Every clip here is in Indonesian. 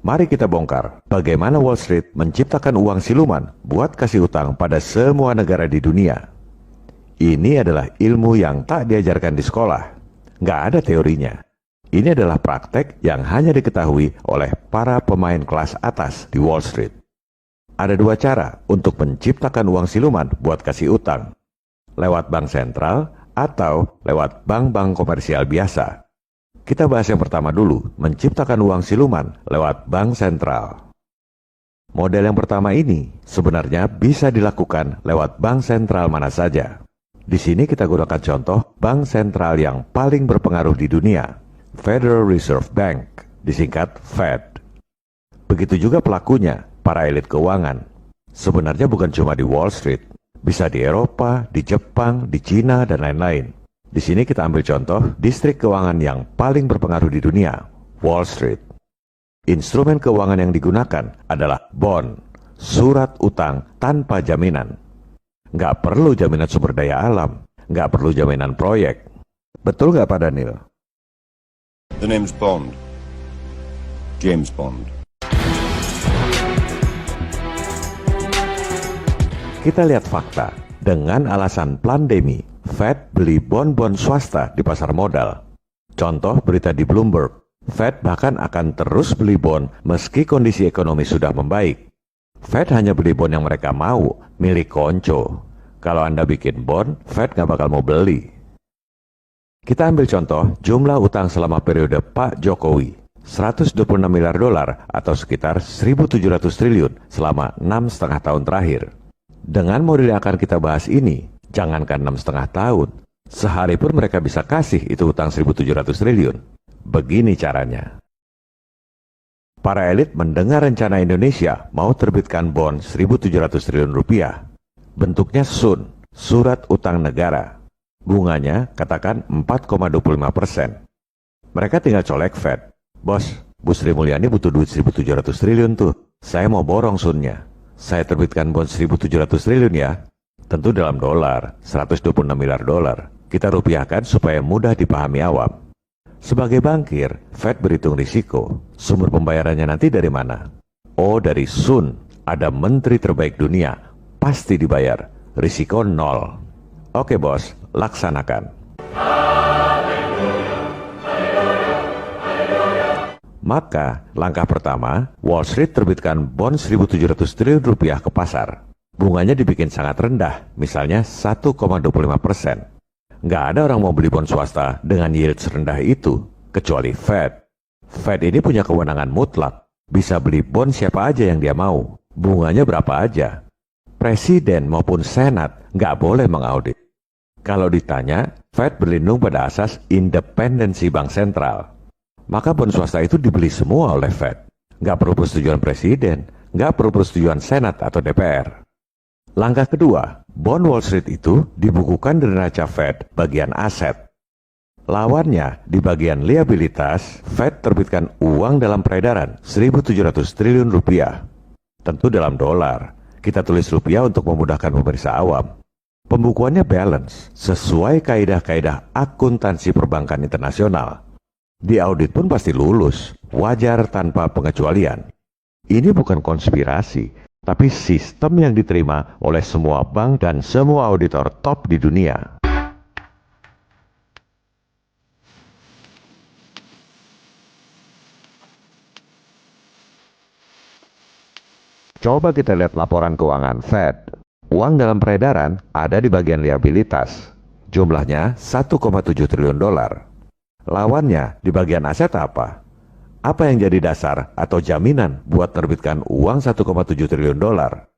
Mari kita bongkar bagaimana Wall Street menciptakan uang siluman buat kasih utang pada semua negara di dunia. Ini adalah ilmu yang tak diajarkan di sekolah. Nggak ada teorinya. Ini adalah praktek yang hanya diketahui oleh para pemain kelas atas di Wall Street. Ada dua cara untuk menciptakan uang siluman buat kasih utang. Lewat bank sentral atau lewat bank-bank komersial biasa. Kita bahas yang pertama dulu, menciptakan uang siluman lewat bank sentral. Model yang pertama ini sebenarnya bisa dilakukan lewat bank sentral mana saja. Di sini kita gunakan contoh bank sentral yang paling berpengaruh di dunia, Federal Reserve Bank, disingkat Fed. Begitu juga pelakunya, para elit keuangan. Sebenarnya bukan cuma di Wall Street, bisa di Eropa, di Jepang, di Cina, dan lain-lain. Di sini kita ambil contoh distrik keuangan yang paling berpengaruh di dunia, Wall Street. Instrumen keuangan yang digunakan adalah bond, surat utang tanpa jaminan. Nggak perlu jaminan sumber daya alam, nggak perlu jaminan proyek. Betul nggak Pak Daniel? The name's Bond. James Bond. Kita lihat fakta. Dengan alasan pandemi, Fed beli bon-bon swasta di pasar modal. Contoh berita di Bloomberg, Fed bahkan akan terus beli bon meski kondisi ekonomi sudah membaik. Fed hanya beli bon yang mereka mau, milik konco. Kalau Anda bikin bon, Fed nggak bakal mau beli. Kita ambil contoh jumlah utang selama periode Pak Jokowi, 126 miliar dolar atau sekitar 1.700 triliun selama 6,5 tahun terakhir. Dengan model yang akan kita bahas ini, jangankan 6,5 tahun, sehari pun mereka bisa kasih itu utang 1.700 triliun. Begini caranya. Para elit mendengar rencana Indonesia mau terbitkan bon 1.700 triliun rupiah. Bentuknya SUN, Surat Utang Negara. Bunganya katakan 4,25%. Mereka tinggal colek Fed. Bos, Bu Sri Mulyani butuh duit 1.700 triliun tuh. Saya mau borong SUN-nya. Saya terbitkan bon 1.700 triliun ya. Tentu dalam dolar, 126 miliar dolar. Kita rupiahkan supaya mudah dipahami awam. Sebagai bankir, Fed berhitung risiko. Sumber pembayarannya nanti dari mana? Oh, dari SUN. Ada menteri terbaik dunia. Pasti dibayar. Risiko 0. Oke bos, laksanakan. Maka, langkah pertama, Wall Street terbitkan bon 1.700 triliun rupiah ke pasar. Bunganya dibikin sangat rendah, misalnya 1,25%. Nggak ada orang mau beli bon swasta dengan yield serendah itu, kecuali Fed. Fed ini punya kewenangan mutlak, bisa beli bon siapa aja yang dia mau, bunganya berapa aja. Presiden maupun Senat nggak boleh mengaudit. Kalau ditanya, Fed berlindung pada asas independensi bank sentral. Maka bon swasta itu dibeli semua oleh Fed. Nggak perlu persetujuan presiden, nggak perlu persetujuan Senat atau DPR. Langkah kedua, bon Wall Street itu dibukukan di neraca Fed bagian aset. Lawannya, di bagian liabilitas, Fed terbitkan uang dalam peredaran 1.700 triliun rupiah. Tentu dalam dolar. Kita tulis rupiah untuk memudahkan pemirsa awam. Pembukuannya balance, sesuai kaidah-kaidah akuntansi perbankan internasional. Di audit pun pasti lulus, wajar tanpa pengecualian. Ini bukan konspirasi, tapi sistem yang diterima oleh semua bank dan semua auditor top di dunia. Coba kita lihat laporan keuangan Fed. Uang dalam peredaran ada di bagian liabilitas. Jumlahnya 1,7 triliun dolar. Lawannya di bagian aset apa? Apa yang jadi dasar atau jaminan buat terbitkan uang 1,7 triliun dolar?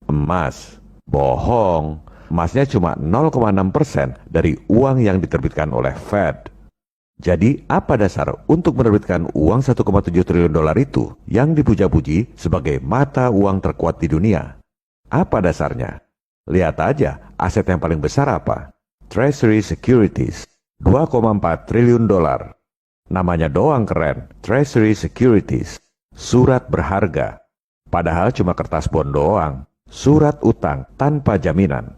Emas. Bohong. Emasnya cuma 0,6% dari uang yang diterbitkan oleh Fed. Jadi apa dasar untuk menerbitkan uang 1,7 triliun dolar itu yang dipuja-puji sebagai mata uang terkuat di dunia? Apa dasarnya? Lihat aja aset yang paling besar apa? Treasury Securities. 2,4 triliun dolar. Namanya doang keren, Treasury Securities, surat berharga. Padahal cuma kertas bon doang, surat utang tanpa jaminan.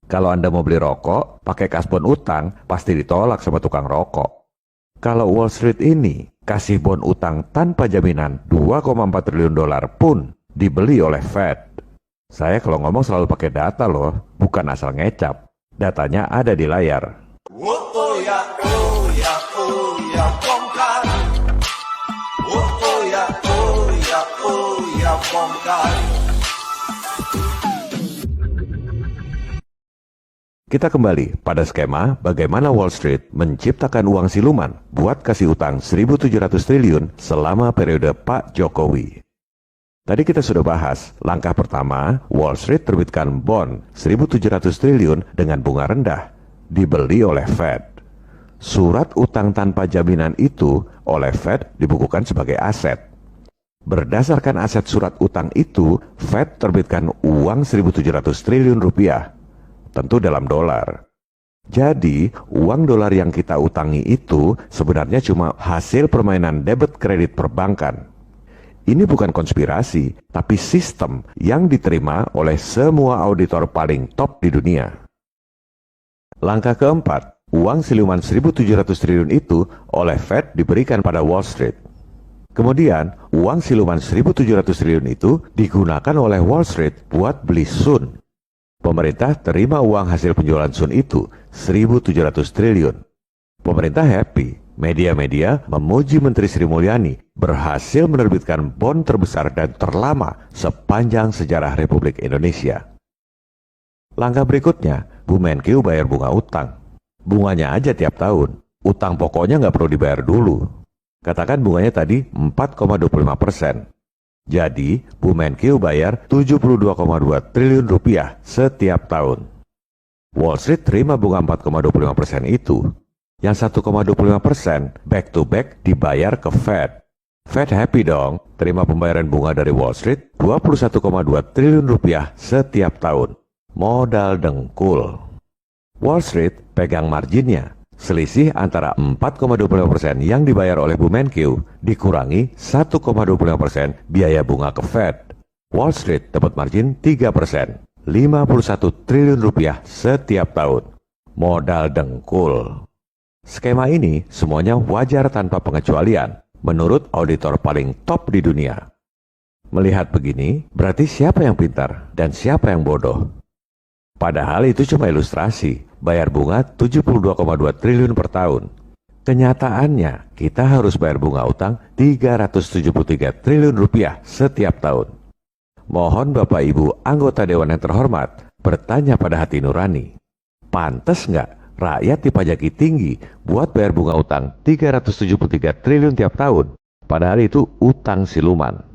Kalau Anda mau beli rokok, pakai kasbon utang, pasti ditolak sama tukang rokok. Kalau Wall Street ini kasih bond utang tanpa jaminan 2,4 triliun dolar pun dibeli oleh Fed. Saya kalau ngomong selalu pakai data loh, bukan asal ngecap. Datanya ada di layar. Kita kembali pada skema bagaimana Wall Street menciptakan uang siluman buat kasih utang 1.700 triliun selama periode Pak Jokowi. Tadi kita sudah bahas, langkah pertama, Wall Street terbitkan bond 1.700 triliun dengan bunga rendah, dibeli oleh Fed. Surat utang tanpa jaminan itu oleh Fed dibukukan sebagai aset. Berdasarkan aset surat utang itu, Fed terbitkan uang 1.700 triliun rupiah. Tentu dalam dolar. Jadi, uang dolar yang kita utangi itu sebenarnya cuma hasil permainan debit kredit perbankan. Ini bukan konspirasi, tapi sistem yang diterima oleh semua auditor paling top di dunia. Langkah keempat, uang siluman 1.700 triliun itu oleh Fed diberikan pada Wall Street. Kemudian, uang siluman 1.700 triliun itu digunakan oleh Wall Street buat beli Sun. Pemerintah terima uang hasil penjualan Sun itu 1.700 triliun. Pemerintah happy. Media-media memuji Menteri Sri Mulyani berhasil menerbitkan bond terbesar dan terlama sepanjang sejarah Republik Indonesia. Langkah berikutnya, Bu Menkyu bayar bunga utang. Bunganya aja tiap tahun. Utang pokoknya nggak perlu dibayar dulu. Katakan bunganya tadi 4,25%. Jadi, Bu Menkyu bayar 72,2 triliun rupiah setiap tahun. Wall Street terima bunga 4,25% itu. Yang 1,25% back to back dibayar ke Fed. Fed happy dong, terima pembayaran bunga dari Wall Street 21,2 triliun rupiah setiap tahun. Modal dengkul. Wall Street pegang marginnya. Selisih antara 4,25% yang dibayar oleh Bu Menkyu dikurangi 1,25% biaya bunga ke Fed. Wall Street dapat margin 3%, 51 triliun rupiah setiap tahun. Modal dengkul. Skema ini semuanya wajar tanpa pengecualian menurut auditor paling top di dunia. Melihat begini, berarti siapa yang pintar dan siapa yang bodoh? Padahal itu cuma ilustrasi, bayar bunga 72,2 triliun per tahun. Kenyataannya, kita harus bayar bunga utang 373 triliun rupiah setiap tahun. Mohon Bapak Ibu anggota Dewan yang terhormat bertanya pada hati nurani, pantas nggak rakyat dipajaki tinggi buat bayar bunga utang 373 triliun tiap tahun? Padahal itu utang siluman.